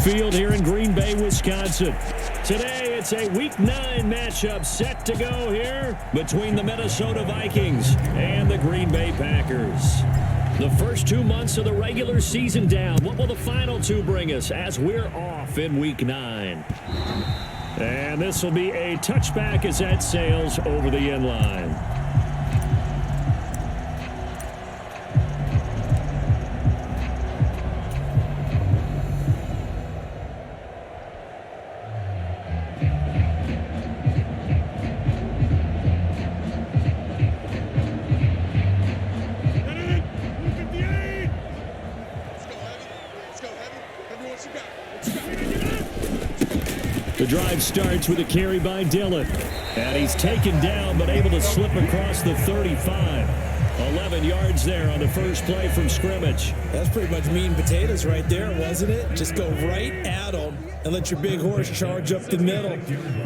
Field here in Green Bay, Wisconsin. Today, it's a Week 9 matchup set to go here between the Minnesota Vikings and the Green Bay Packers. The first 2 months of the regular season down. What will the final two bring us as we're off in Week 9? And this will be a touchback as that sails over the end line. The drive starts with a carry by Dillon. And he's taken down but able to slip across the 35. 11 yards there on the first play from scrimmage. That's pretty much meat and potatoes right there, wasn't it? Just go right at them and let your big horse charge up the middle.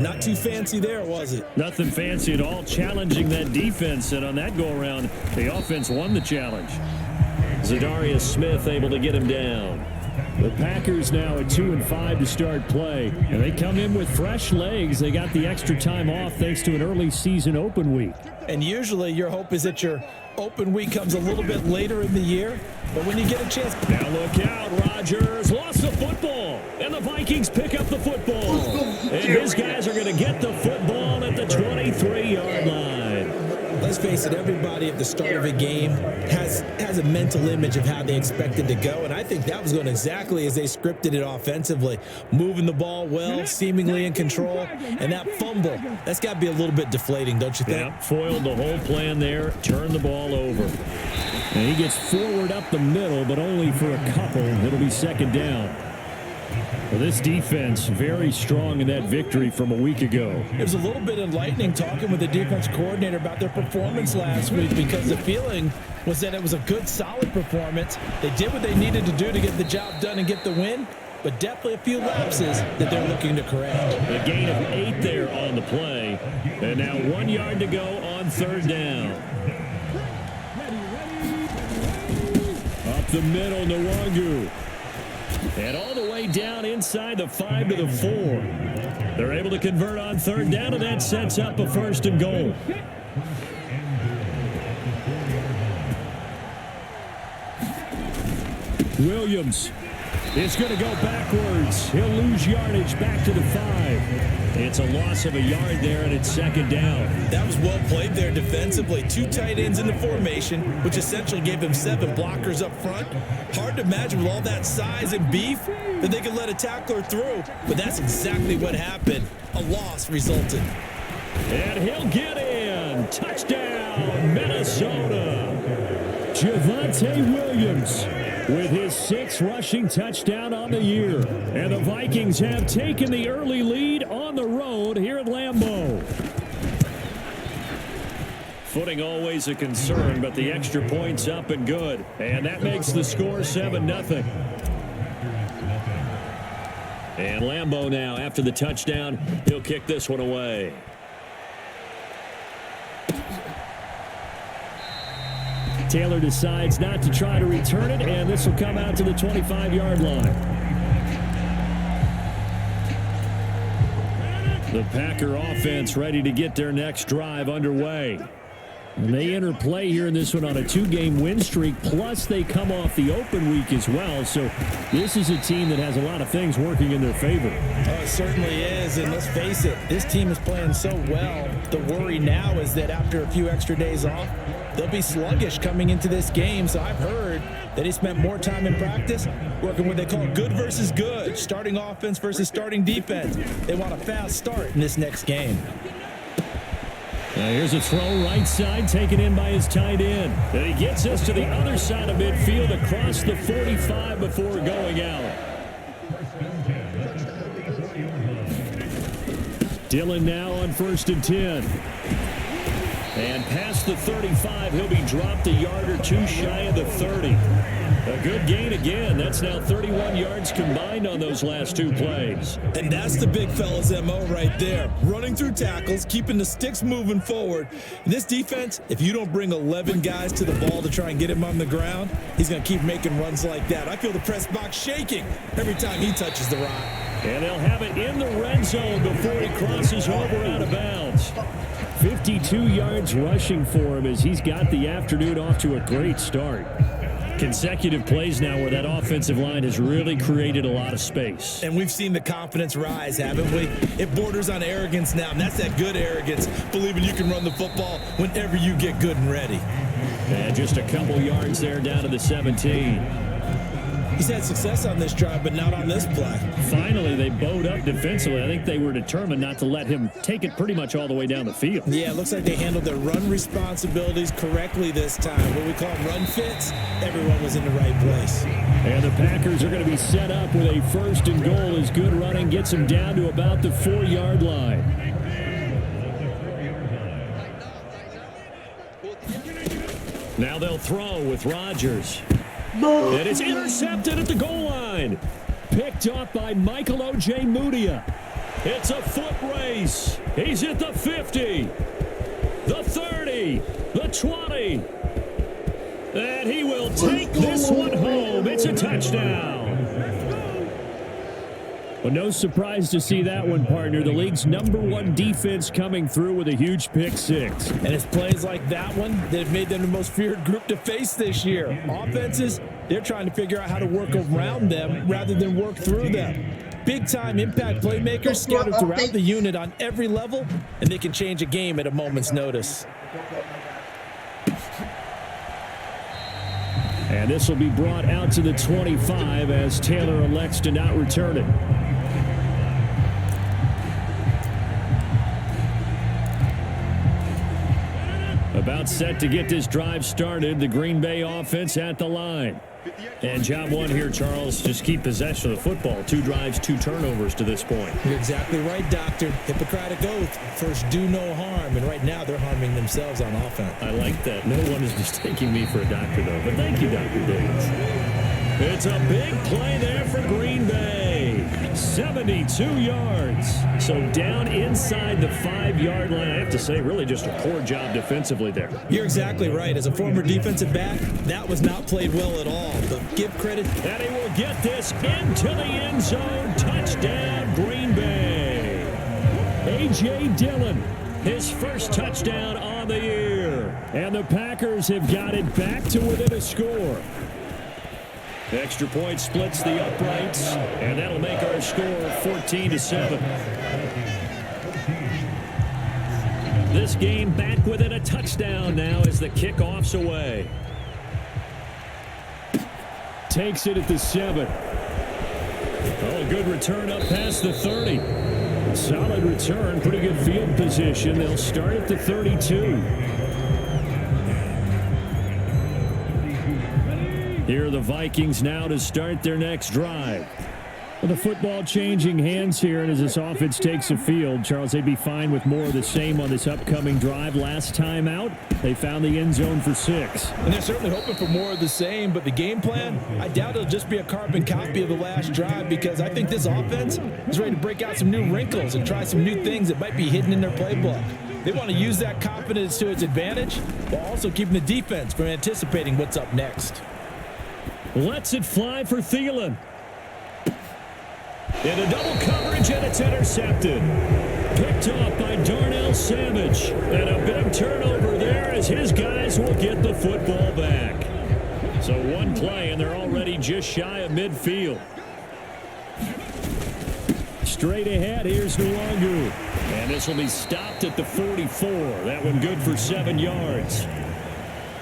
Not too fancy there, was it? Nothing fancy at all, challenging that defense. And on that go-around, the offense won the challenge. Zadarius Smith able to get him down. The Packers now at 2-5 to start play. And they come in with fresh legs. They got the extra time off thanks to an early season open week. And usually your hope is that your open week comes a little bit later in the year. But when you get a chance... Now look out, Rodgers lost the football. And the Vikings pick up the football. And his guys are going to get the football at the 23-yard line. Let's face it, everybody at the start of a game has a mental image of how they expect it to go, and I think that was going exactly as they scripted it offensively. Moving the ball well, seemingly in control, and that fumble, that's got to be a little bit deflating, don't you think? Yeah, foiled the whole plan there, turned the ball over. And he gets forward up the middle, but only for a couple. It'll be second down. Well, this defense very strong in that victory from a week ago. It was a little bit enlightening talking with the defense coordinator about their performance last week because the feeling was that it was a good, solid performance. They did what they needed to do to get the job done and get the win, but definitely a few lapses that they're looking to correct. A gain of 8 there on the play, and now 1 yard to go on third down. Up the middle, Nwangu. And all the way down inside the 5 to the 4. They're able to convert on third down, and that sets up a first and goal. Williams is going to go backwards. He'll lose yardage back to the 5. It's a loss of a yard there, and it's second down. That was well played there defensively. 2 tight ends in the formation, which essentially gave him 7 blockers up front. Hard to imagine with all that size and beef that they could let a tackler through, but that's exactly what happened. A loss resulted. And he'll get in. Touchdown, Minnesota. Javonte Williams with his 6th rushing touchdown on the year. And the Vikings have taken the early lead on the road here at Lambeau. Footing always a concern, but the extra point's up and good. And that makes the score 7-0. And Lambeau now, after the touchdown, he'll kick this one away. Taylor decides not to try to return it, and this will come out to the 25-yard line. The Packer offense ready to get their next drive underway. And they enter play here in this one on a 2-game win streak, plus they come off the open week as well. So this is a team that has a lot of things working in their favor. Oh, it certainly is, and let's face it, this team is playing so well. The worry now is that after a few extra days off, they'll be sluggish coming into this game. So I've heard that he spent more time in practice working what they call good versus good, starting offense versus starting defense. They want a fast start in this next game. Now here's a throw right side, taken in by his tight end. And he gets us to the other side of midfield across the 45 before going out. Dillon now on 1st and 10. And past the 35, he'll be dropped a yard or two shy of the 30. A good gain again. That's now 31 yards combined on those last two plays. And that's the big fella's MO right there. Running through tackles, keeping the sticks moving forward. In this defense, if you don't bring 11 guys to the ball to try and get him on the ground, he's going to keep making runs like that. I feel the press box shaking every time he touches the rock. And they'll have it in the red zone before he crosses over out of bounds. 52 yards rushing for him as he's got the afternoon off to a great start. Consecutive plays now where that offensive line has really created a lot of space. And we've seen the confidence rise, haven't we? It borders on arrogance now, and that's that good arrogance, believing you can run the football whenever you get good and ready. And just a couple yards there down to the 17. He's had success on this drive, but not on this play. Finally, they bowed up defensively. I think they were determined not to let him take it pretty much all the way down the field. Yeah, it looks like they handled their run responsibilities correctly this time. What we call run fits, everyone was in the right place. And the Packers are going to be set up with a 1st and goal as good running gets them down to about the 4-yard line. Now they'll throw with Rodgers. And it's intercepted at the goal line. Picked up by Michael O.J. Mudia. It's a foot race. He's at the 50, the 30, the 20. And he will take this one home. It's a touchdown. Well, no surprise to see that one, partner. The league's #1 defense coming through with a huge pick six. And it's plays like that one that have made them the most feared group to face this year. Offenses, they're trying to figure out how to work around them rather than work through them. Big-time impact playmakers scattered throughout the unit on every level, and they can change a game at a moment's notice. And this will be brought out to the 25 as Taylor elects to not return it. About set to get this drive started. The Green Bay offense at the line. And job one here, Charles, just keep possession of the football. 2 drives, 2 turnovers to this point. You're exactly right, Doctor. Hippocratic oath. First, do no harm. And right now, they're harming themselves on offense. I like that. No one is mistaking me for a doctor, though. But thank you, Dr. Davis. It's a big play there for Green Bay. 72 yards. So down inside the 5-yard line. I have to say, really just a poor job defensively there. You're exactly right. As a former defensive back, that was not played well at all. But give credit. And he will get this into the end zone. Touchdown, Green Bay. A.J. Dillon, his first touchdown on the year. And the Packers have got it back to within a score. The extra point splits the uprights, and that'll make our score 14-7. This game back within a touchdown now as the kickoff's away. Takes it at the 7. Oh, a good return up past the 30. Solid return, pretty good field position. They'll start at the 32. Here are the Vikings now to start their next drive. Well, the football changing hands here, and as this offense takes the field, Charles, they'd be fine with more of the same on this upcoming drive. Last time out, they found the end zone for 6. And they're certainly hoping for more of the same, but the game plan, I doubt it'll just be a carbon copy of the last drive because I think this offense is ready to break out some new wrinkles and try some new things that might be hidden in their playbook. They want to use that confidence to its advantage while also keeping the defense from anticipating what's up next. Lets it fly for Thielen. In a double coverage, and it's intercepted. Picked off by Darnell Savage. And a big turnover there as his guys will get the football back. So one play, and they're already just shy of midfield. Straight ahead, here's Nwangu. And this will be stopped at the 44. That one good for 7 yards.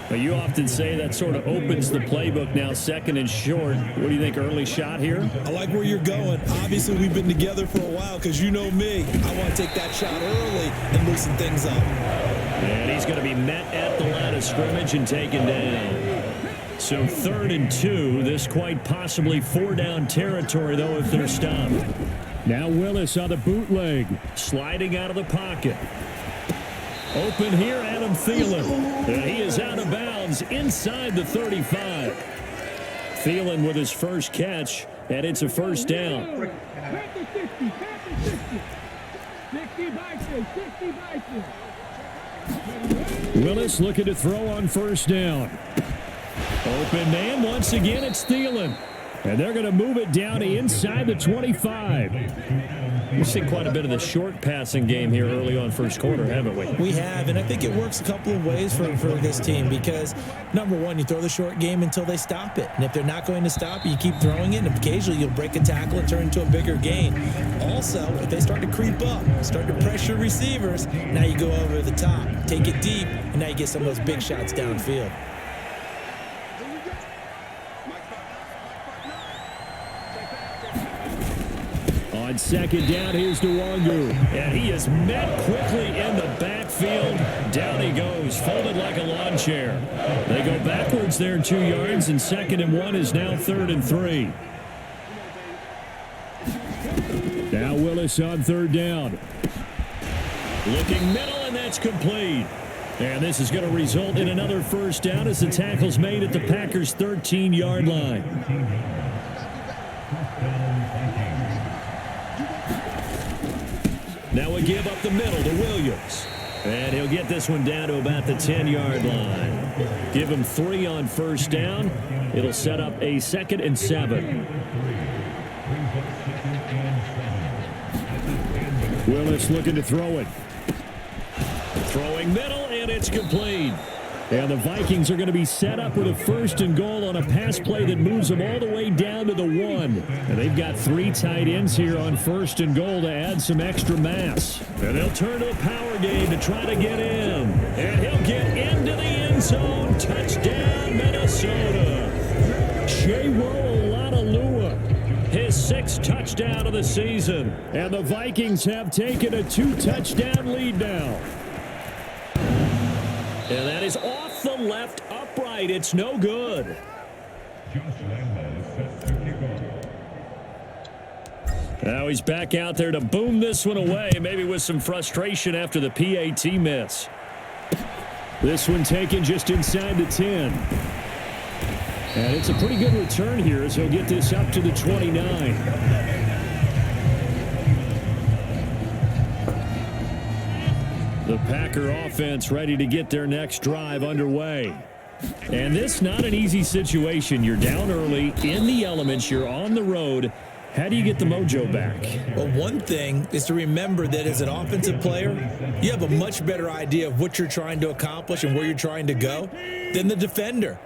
But you often say that sort of opens the playbook now, 2nd and short. What do you think, early shot here? I like where you're going. Obviously, we've been together for a while because you know me. I want to take that shot early and loosen things up. And he's going to be met at the line of scrimmage and taken down. So 3rd and 2. This quite possibly 4-down territory, though, if they're stopped. Now Willis on the bootleg. Sliding out of the pocket. Open here, Adam Thielen. And he is out of bounds inside the 35. Thielen with his first catch, and it's a first down. Willis looking to throw on first down. Open man, once again, it's Thielen. And they're going to move it down to inside the 25. We've seen quite a bit of the short passing game here early on first quarter, haven't we? We have, and I think it works a couple of ways for this team because, number one, you throw the short game until they stop it. And if they're not going to stop it, you keep throwing it, and occasionally you'll break a tackle and turn into a bigger gain. Also, if they start to creep up, start to pressure receivers, now you go over the top, take it deep, and now you get some of those big shots downfield. On second down, here's Nwangu. And he is met quickly in the backfield. Down he goes, folded like a lawn chair. They go backwards there 2 yards, and 2nd and 1 is now 3rd and 3. Now Willis on 3rd down. Looking middle, and that's complete. And this is going to result in another first down as the tackle's made at the Packers' 13-yard line. Now a give up the middle to Williams. And he'll get this one down to about the 10-yard line. Give him 3 on first down. It'll set up a 2nd and 7. Willis looking to throw it. Throwing middle, and it's complete. And the Vikings are going to be set up with a 1st and goal on a pass play that moves them all the way down to the 1. And they've got 3 tight ends here on 1st and goal to add some extra mass. And they'll turn to a power game to try to get in. And he'll get into the end zone. Touchdown, Minnesota. Shewo Olalua, his 6th touchdown of the season. And the Vikings have taken a 2-touchdown lead now. And that is off the left upright. It's no good. Now he's back out there to boom this one away, maybe with some frustration after the PAT miss. This one taken just inside the 10. And it's a pretty good return here as he'll get this up to the 29. The Packer offense ready to get their next drive underway. And this not an easy situation. You're down early, in the elements, you're on the road. How do you get the mojo back? Well, one thing is to remember that as an offensive player, you have a much better idea of what you're trying to accomplish and where you're trying to go than the defender.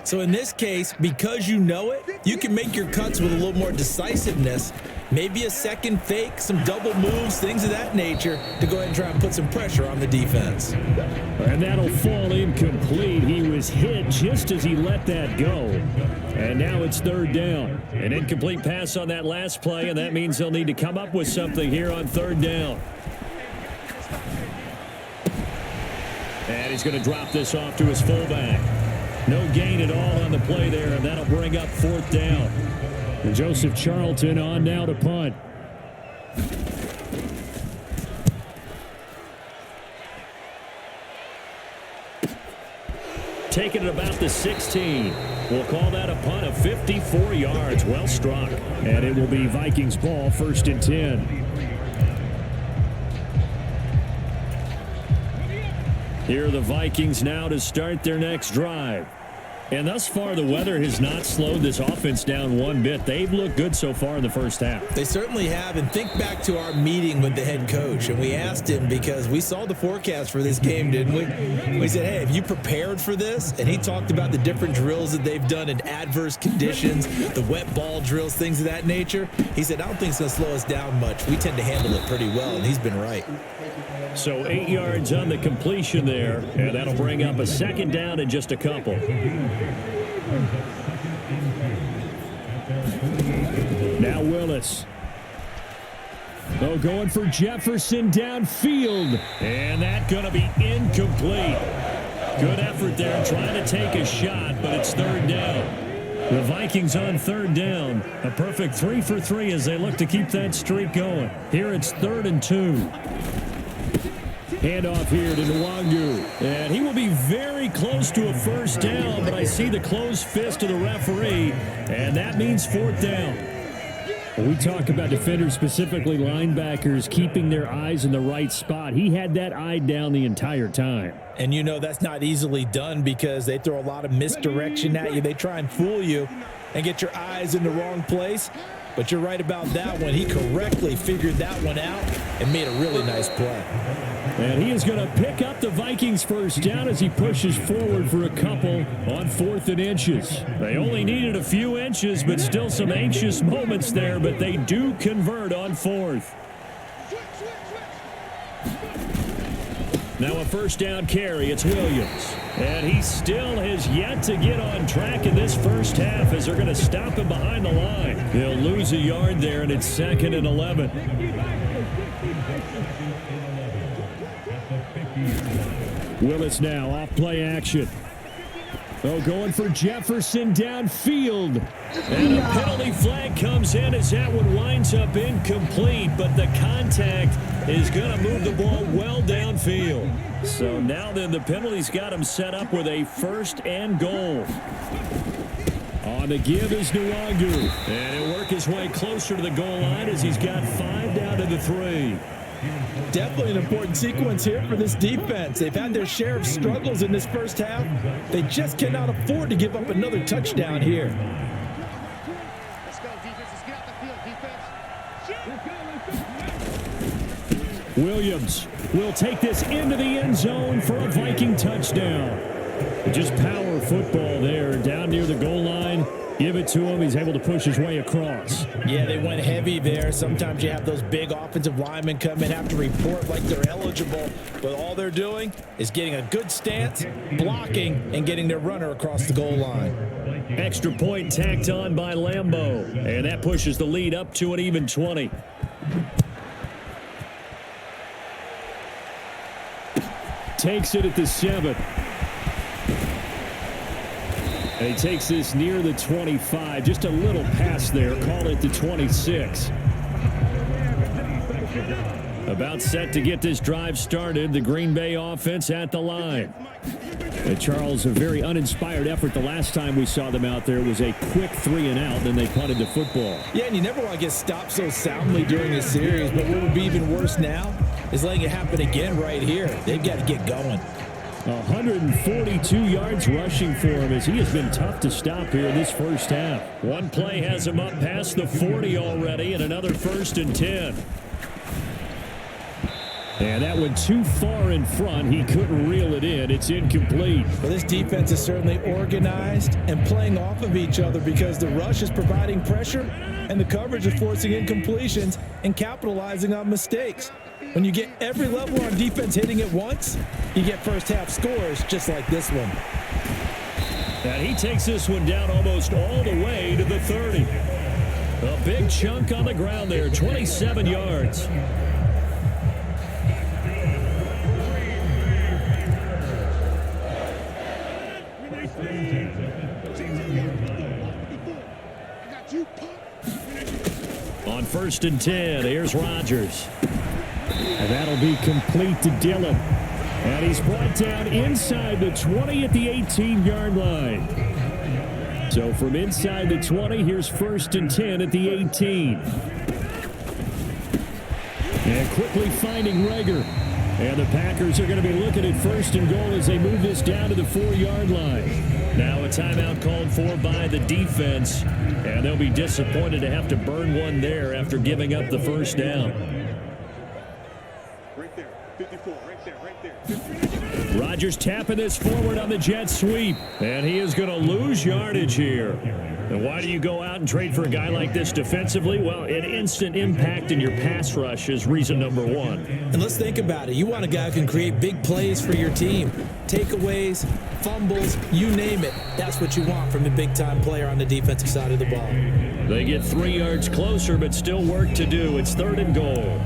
So in this case, because you know it, you can make your cuts with a little more decisiveness. Maybe a second fake, some double moves, things of that nature to go ahead and try and put some pressure on the defense. And that'll fall incomplete. He was hit just as he let that go. And now it's 3rd down. An incomplete pass on that last play, and that means they'll need to come up with something here on 3rd down. And he's going to drop this off to his fullback. No gain at all on the play there, and that'll bring up 4th down. And Joseph Charlton on now to punt. Taking it about the 16. We'll call that a punt of 54 yards. Well struck. And it will be Vikings ball, 1st and 10. Here are the Vikings now to start their next drive. And thus far, the weather has not slowed this offense down one bit. They've looked good so far in the first half. They certainly have. And think back to our meeting with the head coach. And we asked him because we saw the forecast for this game, didn't we? We said, hey, have you prepared for this? And he talked about the different drills that they've done in adverse conditions, the wet ball drills, things of that nature. He said, I don't think it's going to slow us down much. We tend to handle it pretty well, and he's been right. So 8 yards on the completion there, and that'll bring up a 2nd down in just a couple. Now Willis. Oh, going for Jefferson downfield. And that's going to be incomplete. Good effort there trying to take a shot, but it's 3rd down. The Vikings on 3rd down. A perfect 3 for 3 as they look to keep that streak going. Here it's 3rd and 2. Handoff here to Nwangu. And he will be very close to a first down, but I see the closed fist of the referee, and that means fourth down. When we talk about defenders, specifically linebackers, keeping their eyes in the right spot, he had that eye down the entire time. And you know that's not easily done because they throw a lot of misdirection at you. They try and fool you and get your eyes in the wrong place. But you're right about that one. He correctly figured that one out and made a really nice play. And he is going to pick up the Vikings first down as he pushes forward for a couple on 4th and inches. They only needed a few inches, but still some anxious moments there, but they do convert on 4th. Now a first down carry. It's Williams. And he still has yet to get on track in this first half as they're going to stop him behind the line. He'll lose a yard there, and it's 2nd and 11. Willis now off play action. Oh, going for Jefferson downfield. And a penalty flag comes in as that one winds up incomplete, but the contact is going to move the ball well downfield. So now then the penalty's got him set up with a 1st and goal. On the give is Nwangu. And he'll work his way closer to the goal line as he's got 5 down to the 3. Definitely an important sequence here for this defense. They've had their share of struggles in this first half. They just cannot afford to give up another touchdown here. Let's go, defense. Let's get out the field, defense. Williams will take this into the end zone for a Viking touchdown. Just power football there down near the goal line. Give it to him. He's able to push his way across. Yeah, they went heavy there. Sometimes you have those big offensive linemen come in, have to report like they're eligible, but all they're doing is getting a good stance, blocking, and getting their runner across the goal line. Extra point tacked on by Lambeau, and that pushes the lead up to an even 20. Takes it at the 7. And he takes this near the 25. Just a little pass there. Call it the 26. About set to get this drive started. The Green Bay offense at the line. And Charles, a very uninspired effort the last time we saw them out there was a quick 3 and out. Then they punted the football. Yeah, and you never want to get stopped so soundly during a series. But what would be even worse now is letting it happen again right here. They've got to get going. 142 yards rushing for him as he has been tough to stop here in this first half. One play has him up past the 40 already, and another 1st and 10. And that went too far in front. He couldn't reel it in. It's incomplete. Well, this defense is certainly organized and playing off of each other because the rush is providing pressure and the coverage is forcing incompletions and capitalizing on mistakes. When you get every level on defense hitting at once, you get first half scores just like this one. And he takes this one down almost all the way to the 30. A big chunk on the ground there, 27 yards. On 1st and 10, here's Rodgers. And that'll be complete to Dillon. And he's brought down inside the 20 at the 18-yard line. So from inside the 20, here's 1st and 10 at the 18. And quickly finding Rager. And the Packers are going to be looking at 1st and goal as they move this down to the 4-yard line. Now a timeout called for by the defense. And they'll be disappointed to have to burn one there after giving up the first down. Right there, 54, right there. Rodgers tapping this forward on the jet sweep. And he is going to lose yardage here. And why do you go out and trade for a guy like this defensively? Well, an instant impact in your pass rush is reason number 1. And let's think about it. You want a guy who can create big plays for your team. Takeaways, fumbles, you name it. That's what you want from a big-time player on the defensive side of the ball. They get 3 yards closer, but still work to do. It's 3rd and goal.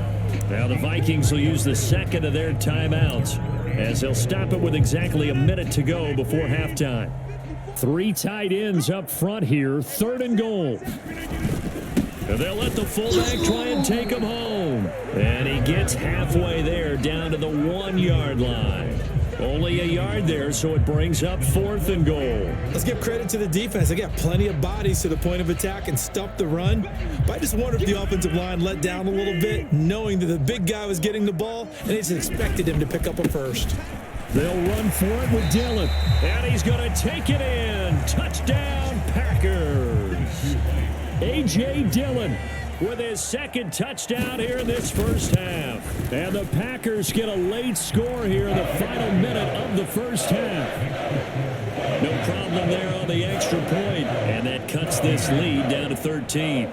Now the Vikings will use the second of their timeouts as they'll stop it with exactly a minute to go before halftime. 3 tight ends up front here, 3rd and goal. They'll let the fullback try and take him home. And he gets halfway there down to the 1-yard line. Only a yard there, so it brings up 4th and goal. Let's give credit to the defense. They got plenty of bodies to the point of attack and stuff the run. But I just wonder if the offensive line let down a little bit, knowing that the big guy was getting the ball, and they just expected him to pick up a first. They'll run for it with Dillon. And he's going to take it in. Touchdown, Packers. A.J. Dillon with his 2nd touchdown here in this first half. And the Packers get a late score here in the final minute of the first half. No problem there on the extra point. And that cuts this lead down to 13.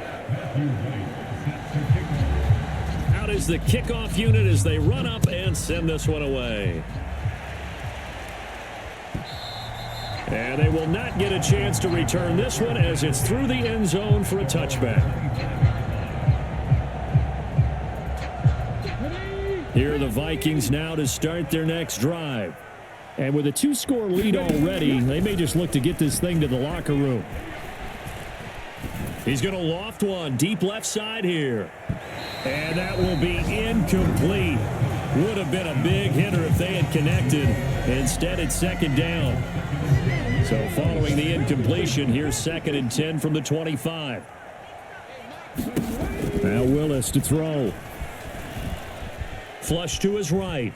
Out is the kickoff unit as they run up and send this one away. And they will not get a chance to return this one as it's through the end zone for a touchback. Here are the Vikings now to start their next drive. And with a 2-score lead already, they may just look to get this thing to the locker room. He's going to loft one deep left side here. And that will be incomplete. Would have been a big hitter if they had connected. Instead, it's 2nd down. So following the incompletion, here's 2nd and 10 from the 25. Now Willis to throw. Flush to his right.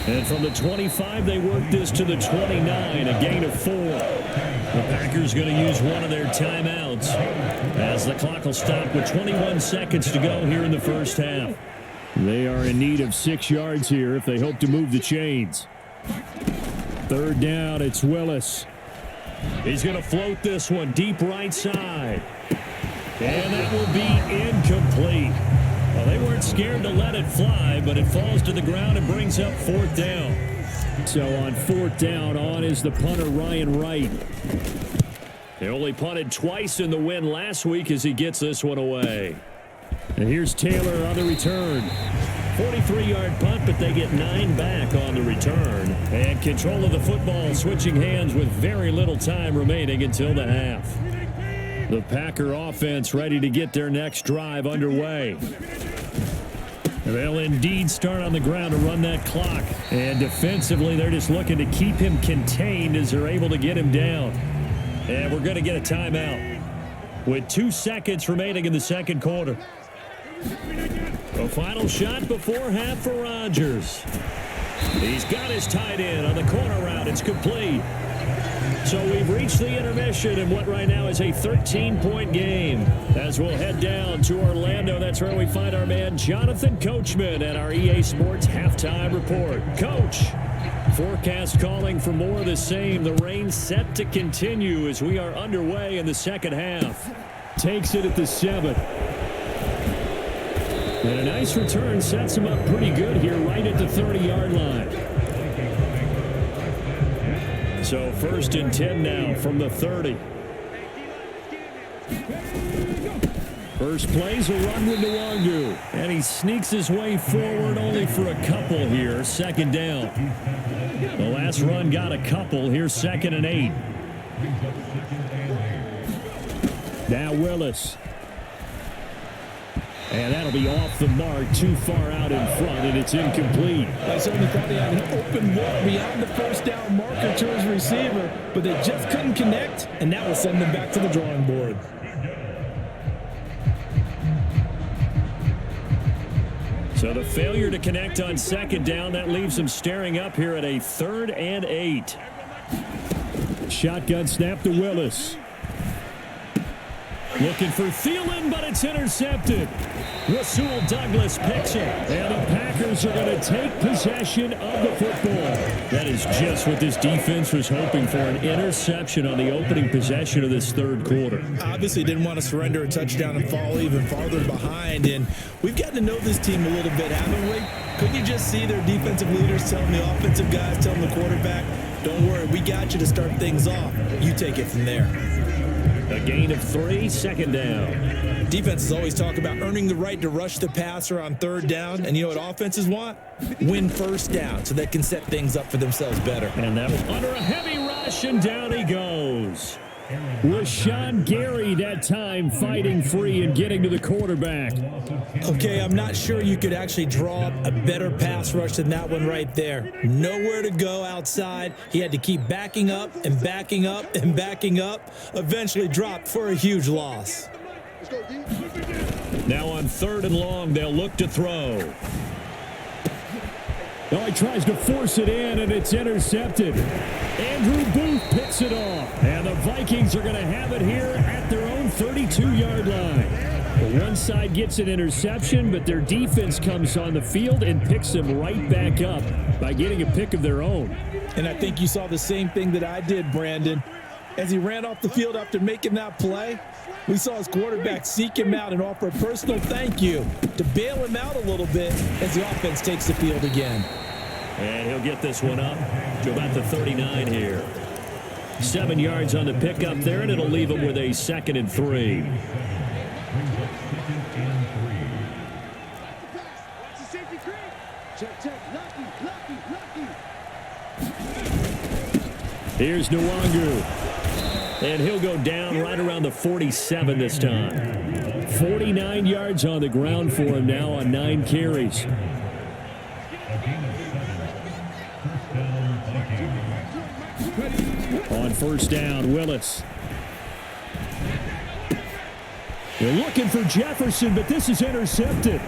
And from the 25, they work this to the 29, a gain of 4. The Packers going to use one of their timeouts as the clock will stop with 21 seconds to go here in the first half. They are in need of 6 yards here if they hope to move the chains. 3rd down, it's Willis. He's going to float this one deep right side. And that will be incomplete. Well, they weren't scared to let it fly, but it falls to the ground and brings up 4th down. So on 4th down, on is the punter Ryan Wright. They only punted twice in the win last week as he gets this one away. And here's Taylor on the return. 43-yard punt, but they get 9 back on the return. And control of the football switching hands with very little time remaining until the half. The Packer offense ready to get their next drive underway. They'll indeed start on the ground to run that clock. And defensively, they're just looking to keep him contained as they're able to get him down. And we're going to get a timeout with 2 seconds remaining in the second quarter. A final shot before half for Rodgers. He's got his tight end on the corner route. It's complete. So we've reached the intermission in what right now is a 13-point game. As we'll head down to Orlando, that's where we find our man Jonathan Coachman at our EA Sports Halftime Report. Coach, forecast calling for more of the same. The rain set to continue as we are underway in the second half. Takes it at the 7. And a nice return sets him up pretty good here right at the 30-yard line. So 1st and 10 now from the 30. First play's a run with Nwangu. And he sneaks his way forward only for a couple here. 2nd down. The last run got a couple. Here's 2nd and 8. Now Willis. And that'll be off the mark, too far out in front, and it's incomplete. I certainly thought he had an open look beyond the first down marker to his receiver, but they just couldn't connect, and that will send them back to the drawing board. So the failure to connect on 2nd down, that leaves them staring up here at a 3rd and 8. Shotgun snap to Willis. Looking for Thielen, but it's intercepted. Rasul Douglas picks it. And the Packers are going to take possession of the football. That is just what this defense was hoping for, an interception on the opening possession of this 3rd quarter. Obviously didn't want to surrender a touchdown and fall even farther behind. And we've gotten to know this team a little bit, haven't we? Couldn't you just see their defensive leaders telling the offensive guys, telling the quarterback, don't worry, we got you to start things off. You take it from there. A gain of 3, 2nd down. Defenses always talk about earning the right to rush the passer on 3rd down. And you know what offenses want? Win 1st down so they can set things up for themselves better. And that was under a heavy rush, and down he goes. Rashawn Gary that time fighting free and getting to the quarterback. Okay, I'm not sure you could actually draw up a better pass rush than that one right there. Nowhere to go outside. He had to keep backing up and backing up and backing up. Eventually dropped for a huge loss. Now on 3rd and long, they'll look to throw. Oh, he tries to force it in, and it's intercepted. Andrew Booth picks it off. And the Vikings are going to have it here at their own 32-yard line. Well, one side gets an interception, but their defense comes on the field and picks them right back up by getting a pick of their own. And I think you saw the same thing that I did, Brandon. As he ran off the field after making that play, we saw his quarterback seek him out and offer a personal thank you to bail him out a little bit as the offense takes the field again. And he'll get this one up to about the 39 here. 7 yards on the pickup there, and it'll leave him with a 2nd and 3. Here's Nwangu. And he'll go down right around the 47 this time. 49 yards on the ground for him now on 9 carries. On 1st down, Willis. They're looking for Jefferson, but this is intercepted.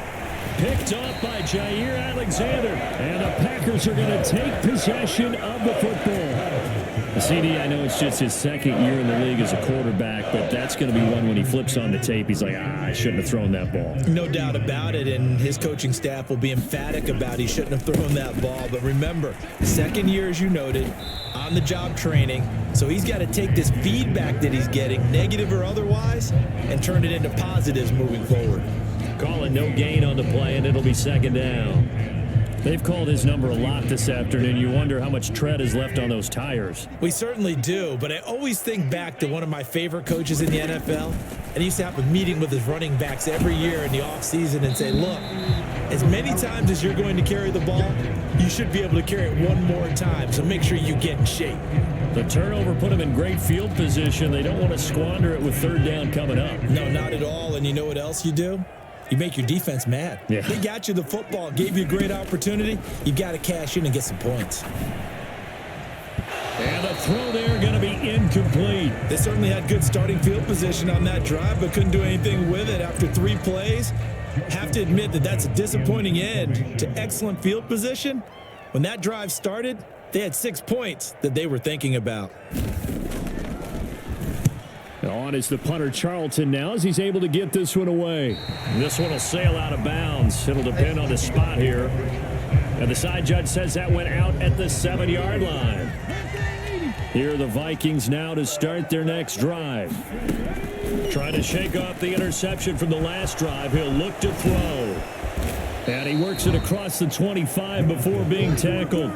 Picked off by Jair Alexander. And the Packers are going to take possession of the football. CD, I know it's just his 2nd year in the league as a quarterback, but that's going to be one when he flips on the tape. He's like, I shouldn't have thrown that ball. No doubt about it, and his coaching staff will be emphatic about he shouldn't have thrown that ball. But remember, 2nd year, as you noted, on-the-job training, so he's got to take this feedback that he's getting, negative or otherwise, and turn it into positives moving forward. Calling no gain on the play, and it'll be 2nd down. They've called his number a lot this afternoon. You wonder how much tread is left on those tires. We certainly do, but I always think back to one of my favorite coaches in the NFL. And he used to have a meeting with his running backs every year in the offseason and say, look, as many times as you're going to carry the ball, you should be able to carry it one more time, so make sure you get in shape. The turnover put him in great field position. They don't want to squander it with 3rd down coming up. No, not at all. And you know what else you do? You make your defense mad. Yeah. They got you the football, gave you a great opportunity. You've got to cash in and get some points. And the throw there going to be incomplete. They certainly had good starting field position on that drive, but couldn't do anything with it after 3 plays. Have to admit that that's a disappointing end to excellent field position. When that drive started, they had 6 points that they were thinking about. On is the punter Charlton now as he's able to get this one away. This one will sail out of bounds. It'll depend on the spot here. And the side judge says that went out at the 7-yard line. Here are the Vikings now to start their next drive. Trying to shake off the interception from the last drive. He'll look to throw. And he works it across the 25 before being tackled.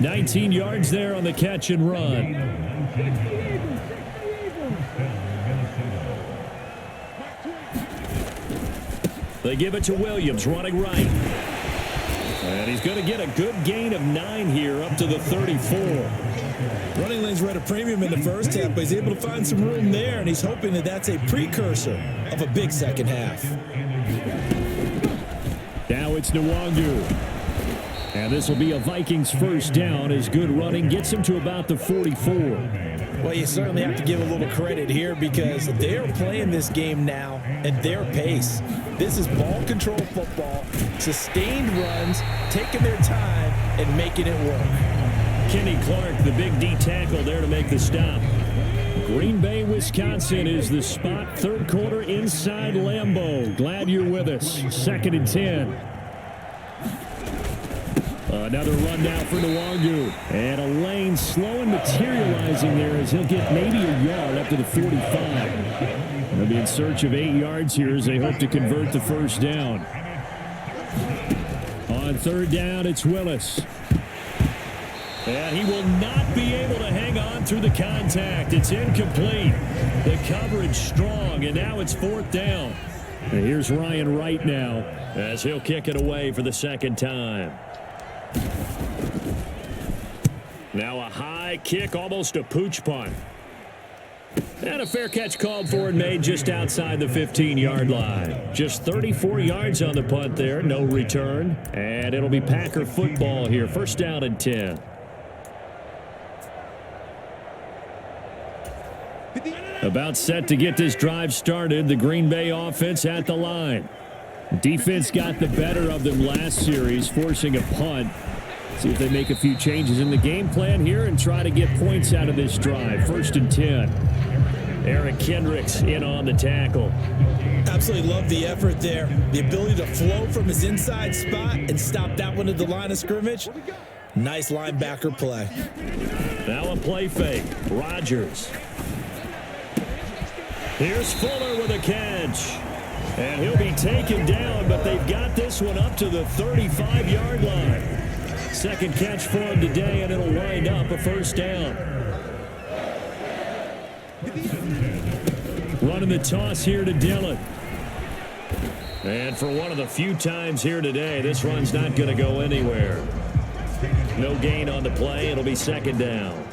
19 yards there on the catch and run. They give it to Williams, running right. And he's going to get a good gain of 9 here, up to the 34. Running lanes were at a premium in the first half, but he's able to find some room there, and he's hoping that that's a precursor of a big second half. Now it's Nwangu. And this will be a Vikings 1st down as good running gets him to about the 44. Well, you certainly have to give a little credit here because they're playing this game now at their pace. This is ball control football, sustained runs, taking their time and making it work. Kenny Clark, the big D tackle there to make the stop. Green Bay, Wisconsin is the spot. 3rd quarter inside Lambeau. Glad you're with us. 2nd and 10. Another run now for Nwangu. And a lane slow and materializing there as he'll get maybe a yard up to the 45. They'll be in search of 8 yards here as they hope to convert the 1st down. On 3rd down, it's Willis. And he will not be able to hang on through the contact. It's incomplete. The coverage strong, and now it's 4th down. And here's Ryan Wright now as he'll kick it away for the 2nd time. Now a high kick, almost a pooch punt. And a fair catch called for and made just outside the 15-yard line. Just 34 yards on the punt there, no return. And it'll be Packer football here, first down and 10. About set to get this drive started, the Green Bay offense at the line. Defense got the better of them last series, forcing a punt. See if they make a few changes in the game plan here and try to get points out of this drive. First and 10. Eric Kendricks in on the tackle. Absolutely love the effort there. The ability to flow from his inside spot and stop that one at the line of scrimmage. Nice linebacker play. Now a play fake. Rodgers. Here's Fuller with a catch. And he'll be taken down, but they've got this one up to the 35-yard line. Second catch for him today, and it'll wind up a first down. Running the toss here to Dillon. And for one of the few times here today, this run's not going to go anywhere. No gain on the play. It'll be second down.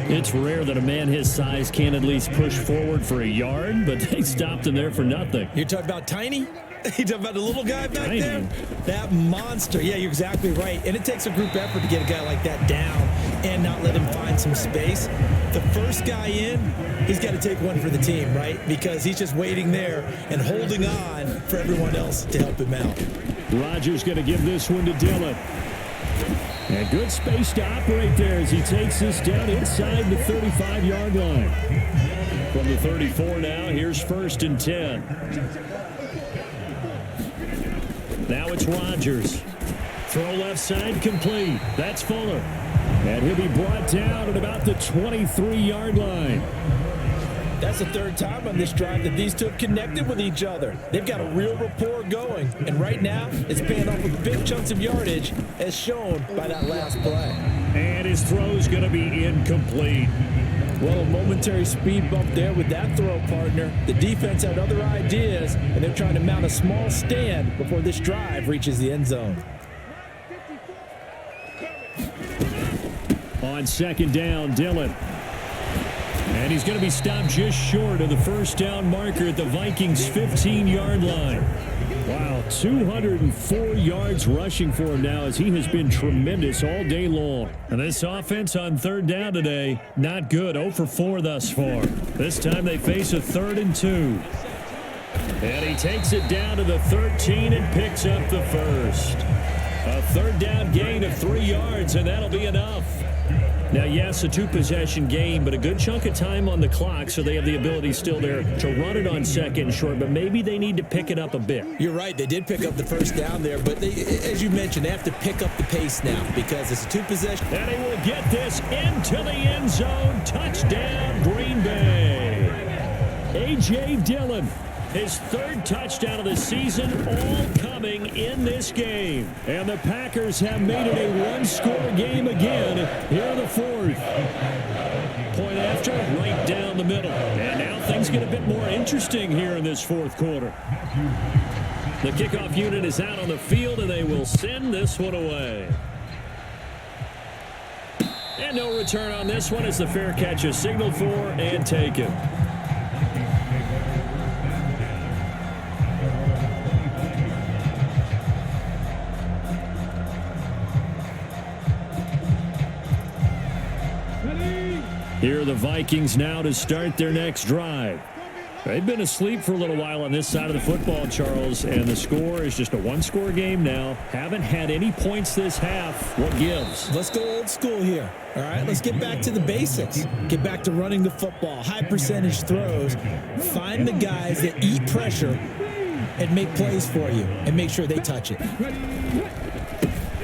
It's rare that a man his size can at least push forward for a yard, but they stopped him there for nothing. You're talking about Tiny? You talking about the little guy back Tiny. there? That monster. Yeah, you're exactly right. And it takes a group effort to get a guy like that down and not let him find some space. The first guy in, he's got to take one for the team, right? Because he's just waiting there and holding on for everyone else to help him out. Rodgers going to give this one to Dillon. And good space to operate there as he takes this down inside the 35-yard line. From the 34 now, here's first and 10. Now it's Rodgers. Throw left side complete. That's Fuller. And he'll be brought down at about the 23-yard line. That's the third time on this drive that these two have connected with each other. They've got a real rapport going. And right now, it's paying off with big chunks of yardage, as shown by that last play. And his throw's going to be incomplete. Well, a momentary speed bump there with that throw, partner. The defense had other ideas, and they're trying to mount a small stand before this drive reaches the end zone. On second down, Dillon. And he's going to be stopped just short of the first down marker at the Vikings' 15-yard line. Wow, 204 yards rushing for him now as he has been tremendous all day long. And this offense on third down today, not good. 0 for 4 thus far. This time they face a 3rd and 2. And he takes it down to the 13 and picks up the first. A third down gain of 3 yards, and that'll be enough. Now, yes, a 2-possession game, but a good chunk of time on the clock, so they have the ability still there to run it on second and short, but maybe they need to pick it up a bit. You're right. They did pick up the first down there, but they, as you mentioned, they have to pick up the pace now because it's a 2-possession. And he will get this into the end zone. Touchdown, Green Bay. A.J. Dillon. His 3rd touchdown of the season, all coming in this game. And the Packers have made it a 1-score game again here in the 4th. Point after, right down the middle. And now things get a bit more interesting here in this 4th quarter. The kickoff unit is out on the field, and they will send this one away. And no return on this one as the fair catch is signaled for and taken. Here are the Vikings now to start their next drive. They've been asleep for a little while on this side of the football, Charles, and the score is just a 1-score game now. Haven't had any points this half. What gives? Let's go old school here. All right, let's get back to the basics. Get back to running the football, high percentage throws. Find the guys that eat pressure and make plays for you and make sure they touch it.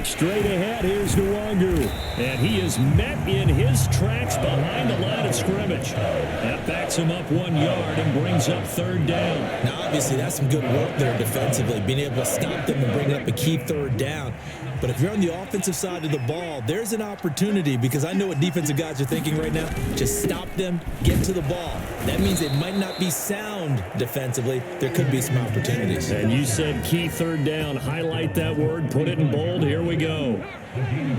Straight ahead, here's Nwangu. And he is met in his tracks behind the line of scrimmage. That backs him up 1 yard and brings up 3rd down. Now, obviously, that's some good work there defensively, being able to stop them and bring up a key 3rd down. But if you're on the offensive side of the ball, there's an opportunity, because I know what defensive guys are thinking right now. Just stop them, get to the ball. That means it might not be sound defensively. There could be some opportunities. And you said key third down. Highlight that word, put it in bold. Here we go.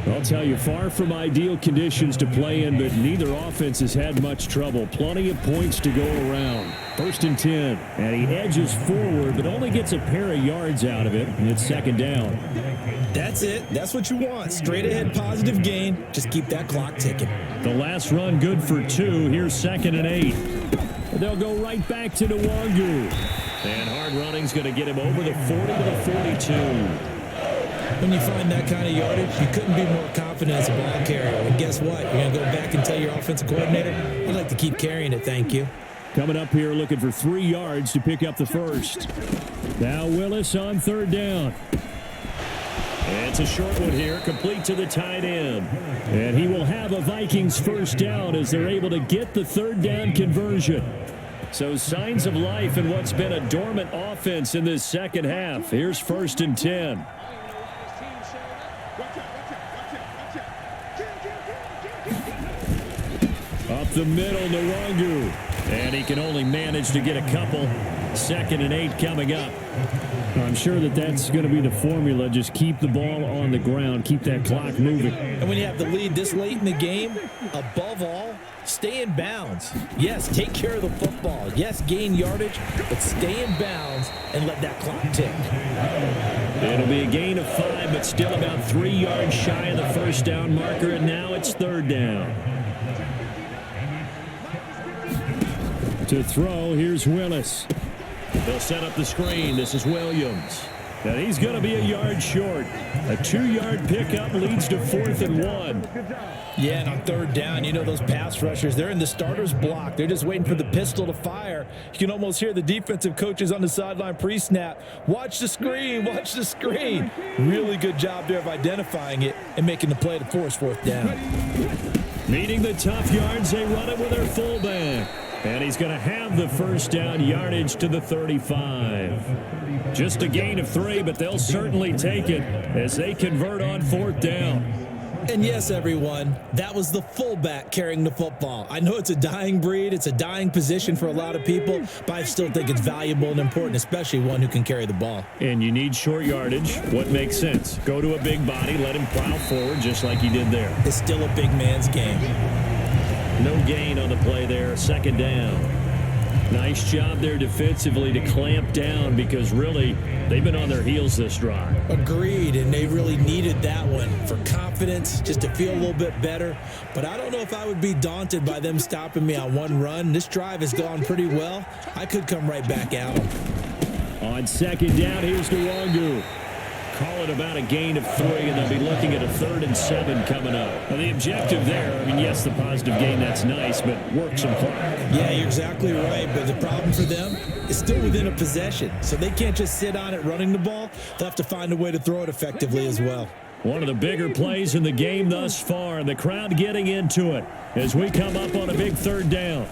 I'll tell you, far from ideal conditions to play in, but neither offense has had much trouble. Plenty of points to go around. 1st and 10. And he edges forward, but only gets a pair of yards out of it. And it's 2nd down. That's it. That's what you want. Straight ahead, positive gain. Just keep that clock ticking. The last run good for 2. Here's 2nd and 8. They'll go right back to Nwangu. And hard running's going to get him over the 40 to the 42. When you find that kind of yardage, you couldn't be more confident as a ball carrier. And guess what? You're going to go back and tell your offensive coordinator, I'd like to keep carrying it, thank you. Coming up here looking for 3 yards to pick up the first. Now Willis on 3rd down. It's a short one here, complete to the tight end. And he will have a Vikings first down as they're able to get the 3rd down conversion. So signs of life in what's been a dormant offense in this second half. Here's 1st and 10. Up the middle, Nwangu. And he can only manage to get a couple. 2nd and 8 coming up. I'm sure that's going to be the formula. Just keep the ball on the ground. Keep that clock moving. And when you have the lead this late in the game, above all, stay in bounds. Yes, take care of the football. Yes, gain yardage, but stay in bounds and let that clock tick. It'll be a gain of 5, but still about 3 yards shy of the first down marker, and now it's 3rd down. To throw, here's Willis. They'll set up the screen. This is Williams. And he's going to be a yard short. A 2-yard pickup leads to 4th and 1. Yeah, and on 3rd down, you know those pass rushers, they're in the starter's block. They're just waiting for the pistol to fire. You can almost hear the defensive coaches on the sideline pre-snap. Watch the screen, watch the screen. Really good job there of identifying it and making the play to force 4th down. Meeting the tough yards, they run it with their fullback. And he's going to have the first down, yardage to the 35. Just a gain of 3, but they'll certainly take it as they convert on 4th down. And yes, everyone, that was the fullback carrying the football. I know it's a dying breed. It's a dying position for a lot of people, but I still think it's valuable and important, especially one who can carry the ball. And you need short yardage. What makes sense? Go to a big body, let him plow forward just like he did there. It's still a big man's game. No gain on the play there. 2nd down. Nice job there defensively to clamp down because really they've been on their heels this drive. Agreed, and they really needed that one for confidence, just to feel a little bit better. But I don't know if I would be daunted by them stopping me on one run. This drive has gone pretty well. I could come right back at them. On 2nd down, here's Nwangu. Call it about a gain of 3, and they'll be looking at a 3rd and 7 coming up. Now, the objective there, I mean, yes, the positive gain, that's nice, but work some clock. Yeah, you're exactly right, but the problem for them is still within a possession, so they can't just sit on it running the ball. They'll have to find a way to throw it effectively as well. One of the bigger plays in the game thus far, and the crowd getting into it as we come up on a big 3rd down.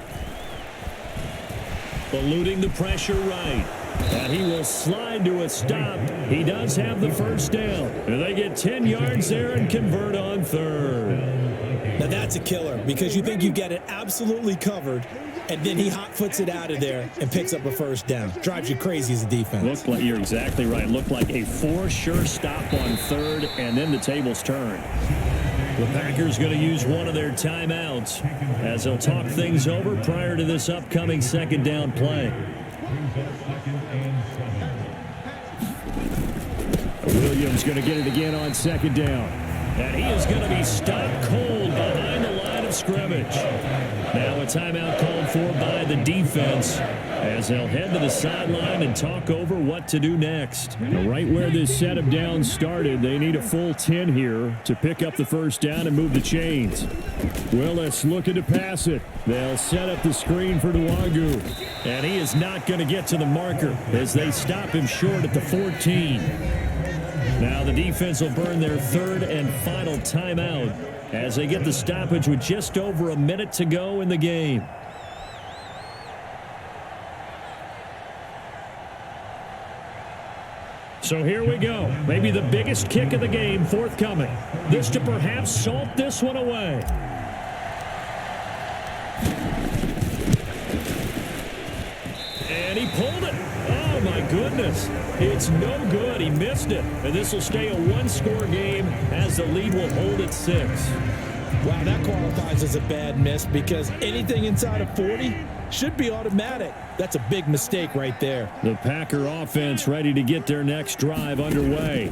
Eluding the pressure right. And he will slide to a stop. He does have the first down. And they get 10 yards there and convert on 3rd. Now that's a killer because you think you've got it absolutely covered, and then he hot foots it out of there and picks up a first down. Drives you crazy as a defense. Looked like, you're exactly right. Looked like a 4 sure stop on 3rd, and then the tables turn. The Packers going to use one of their timeouts as they'll talk things over prior to this upcoming 2nd down play. Williams going to get it again on 2nd down. And he is going to be stopped cold behind the line of scrimmage. Now a timeout called for by the defense as they'll head to the sideline and talk over what to do next. Right where this set of downs started, they need a full 10 here to pick up the first down and move the chains. Willis looking to pass it. They'll set up the screen for Nwangu. And he is not going to get to the marker as they stop him short at the 14. Now the defense will burn their 3rd and final timeout as they get the stoppage with just over a minute to go in the game. So here we go. Maybe the biggest kick of the game forthcoming. This to perhaps salt this one away. And he pulled it. Oh, my goodness. It's no good. He missed it. And this will stay a one-score game as the lead will hold at 6. Wow, that qualifies as a bad miss because anything inside of 40 should be automatic. That's a big mistake right there. The Packer offense ready to get their next drive underway.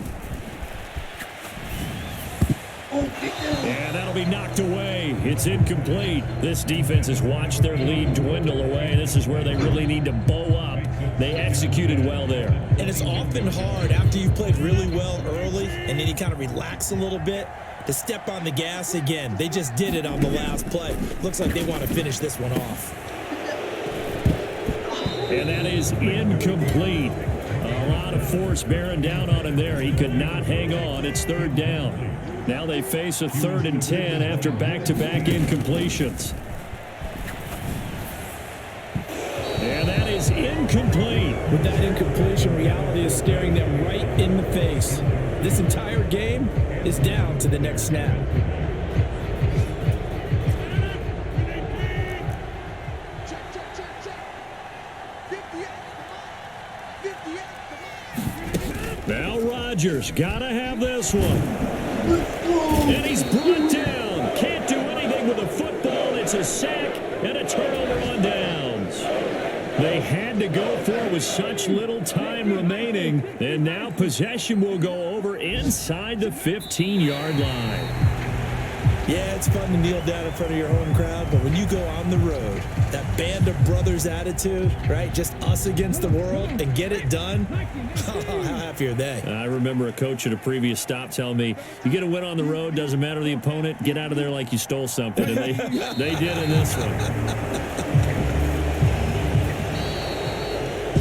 And that'll be knocked away. It's incomplete. This defense has watched their lead dwindle away. This is where they really need to bow up. They executed well there. And it's often hard after you've played really well early and then you kind of relax a little bit to step on the gas again. They just did it on the last play. Looks like they want to finish this one off. And that is incomplete. A lot of force bearing down on him there. He could not hang on. It's 3rd down. Now they face a 3rd and 10 after back-to-back incompletions. And that is incomplete. With that incompletion, reality is staring them right in the face. This entire game is down to the next snap. Now Rodgers gotta have this one. And he's brought down. Can't do anything with a football. It's a sack and a turnover on downs. They had to go for it with such little time remaining. And now possession will go over inside the 15-yard line. Yeah, it's fun to kneel down in front of your home crowd, but when you go on the road, that band of brothers attitude, right? Just us against the world and get it done. How happy are they? I remember a coach at a previous stop telling me, you get a win on the road, doesn't matter the opponent, get out of there like you stole something. And they did in this one.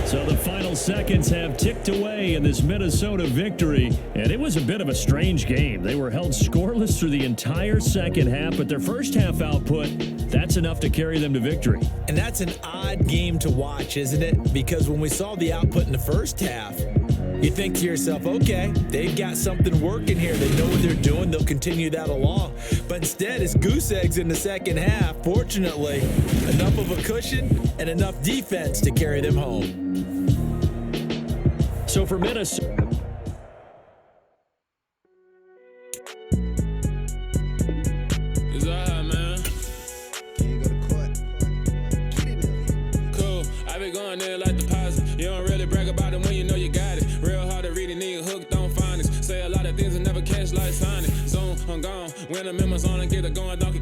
So the final seconds have ticked away in this Minnesota victory, and it was a bit of a strange game. They were held scoreless through the entire second half, but their first half output, that's enough to carry them to victory. And that's an odd game to watch, isn't it? Because when we saw the output in the first half, you think to yourself, okay, they've got something working here. They know what they're doing. They'll continue that along. But instead, it's goose eggs in the second half. Fortunately, enough of a cushion and enough defense to carry them home. So for Minnesota, it's all right, man. Can't go to court. Get in there. Cool. I be going there like deposit. You don't really brag about it when you know you got it. Real hard to read a nigga hooked on phonics. Say a lot of things and never catch like Sonic. Zone, I'm gone. When I'm in my zone, I get it going, donkey